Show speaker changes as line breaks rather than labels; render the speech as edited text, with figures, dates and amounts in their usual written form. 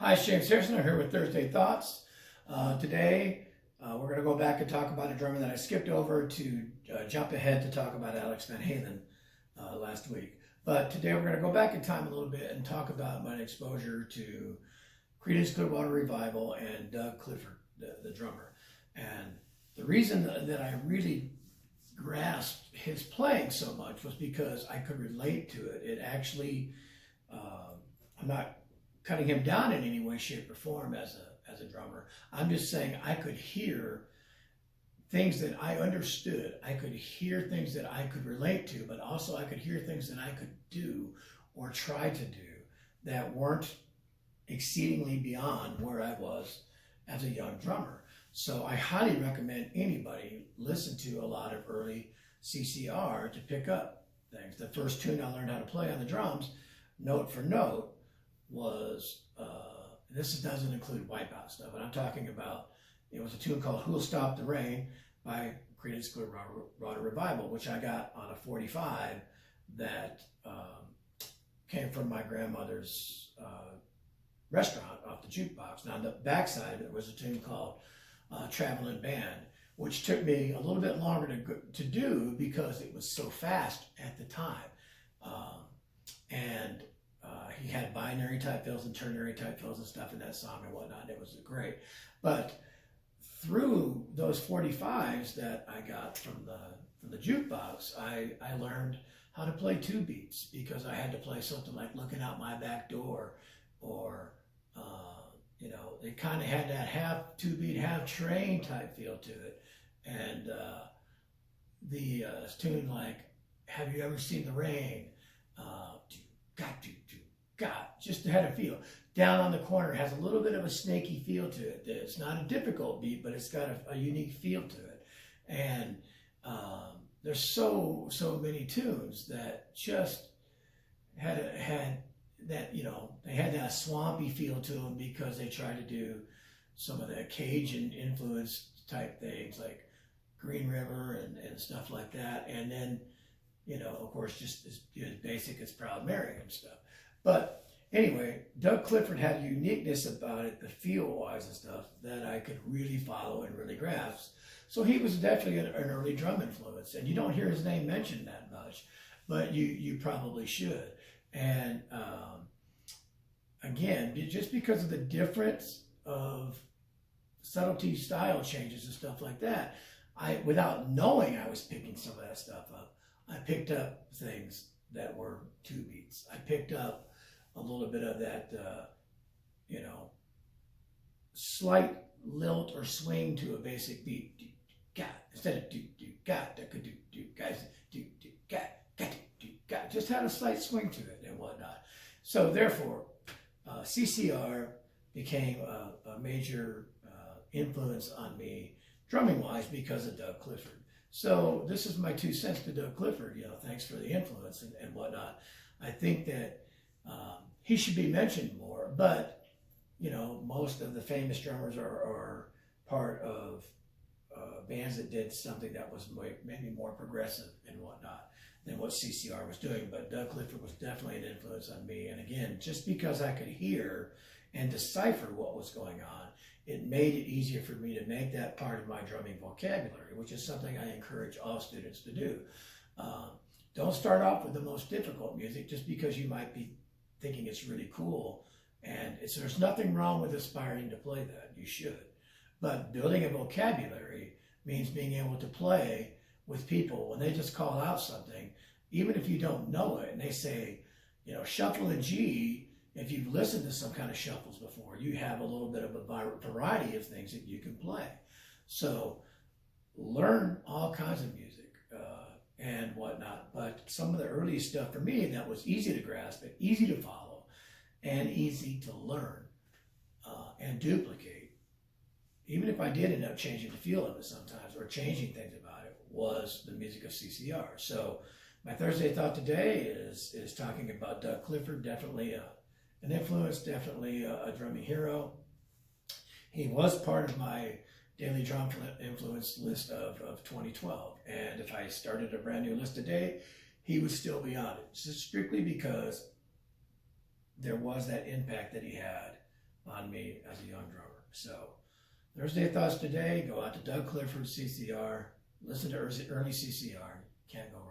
Hi, it's James Harrison. I'm here with Thursday Thoughts. Today, we're going to go back and talk about a drummer that I skipped over to jump ahead to talk about Alex Van Halen last week. But today we're going to go back in time a little bit and talk about my exposure to Creedence Clearwater Revival and Doug Clifford, the drummer. And the reason that I really grasped his playing so much was because I could relate to it. It actually, I'm not cutting him down in any way, shape, or form as a drummer. I'm just saying I could hear things that I understood. I could hear things that I could relate to, but also I could hear things that I could do or try to do that weren't exceedingly beyond where I was as a young drummer. So I highly recommend anybody listen to a lot of early CCR to pick up things. The first tune I learned how to play on the drums, note for note, was, this doesn't include Wipeout stuff, but I'm talking about, it was a tune called Who'll Stop the Rain by Creedence Clearwater Revival, which I got on a 45 that came from my grandmother's restaurant off the jukebox. Now on the backside of it was a tune called Traveling Band, which took me a little bit longer to do because it was so fast at the time. He had binary type fills and ternary type fills and stuff in that song and whatnot. It was great. But through those 45s that I got from the jukebox, I learned how to play two beats because I had to play something like Looking Out My Backdoor, or it kind of had that half two beat, half train type feel to it. And the tune like Have You Ever Seen the Rain? Just had a feel. Down on the Corner has a little bit of a snaky feel to it. It's not a difficult beat, but it's got a unique feel to it. And there's so many tunes that just had that, they had that swampy feel to them because they tried to do some of the Cajun influence type things like Green River and stuff like that. And then, of course, just as basic as Proud Mary and stuff. But anyway, Doug Clifford had a uniqueness about it, the feel-wise and stuff, that I could really follow and really grasp. So he was definitely an early drum influence. And you don't hear his name mentioned that much, but you probably should. And again, just because of the difference of subtlety, style changes and stuff like that, without knowing I was picking some of that stuff up, I picked up things that were two beats. I picked up a little bit of that, slight lilt or swing to a basic beat. Instead of got, that could do, guys, got. Just had a slight swing to it and whatnot. So therefore, CCR became a major influence on me drumming-wise because of Doug Clifford. So this is my 2 cents to Doug Clifford. Thanks for the influence and whatnot. I think that he should be mentioned more, but most of the famous drummers are part of bands that did something that was maybe more progressive and whatnot than what CCR was doing. But Doug Clifford was definitely an influence on me. And again, just because I could hear and decipher what was going on, it made it easier for me to make that part of my drumming vocabulary, which is something I encourage all students to do. Don't start off with the most difficult music just because you might be thinking it's really cool. And there's nothing wrong with aspiring to play that. You should. But building a vocabulary means being able to play with people when they just call out something, even if you don't know it, and they say, shuffle in G. If you've listened to some kind of shuffles before, you have a little bit of a variety of things that you can play. So learn all kinds of music and whatnot. But some of the earliest stuff for me that was easy to grasp and easy to follow and easy to learn and duplicate, even if I did end up changing the feel of it sometimes or changing things about it, was the music of CCR. So my Thursday thought today is talking about Doug Clifford, definitely an influence, definitely a drumming hero. He was part of my daily drum influence list of 2012. And if I started a brand new list today, he would still be on it. Just strictly because there was that impact that he had on me as a young drummer. So Thursday Thoughts today, go out to Doug Clifford, CCR, listen to early CCR, can't go wrong.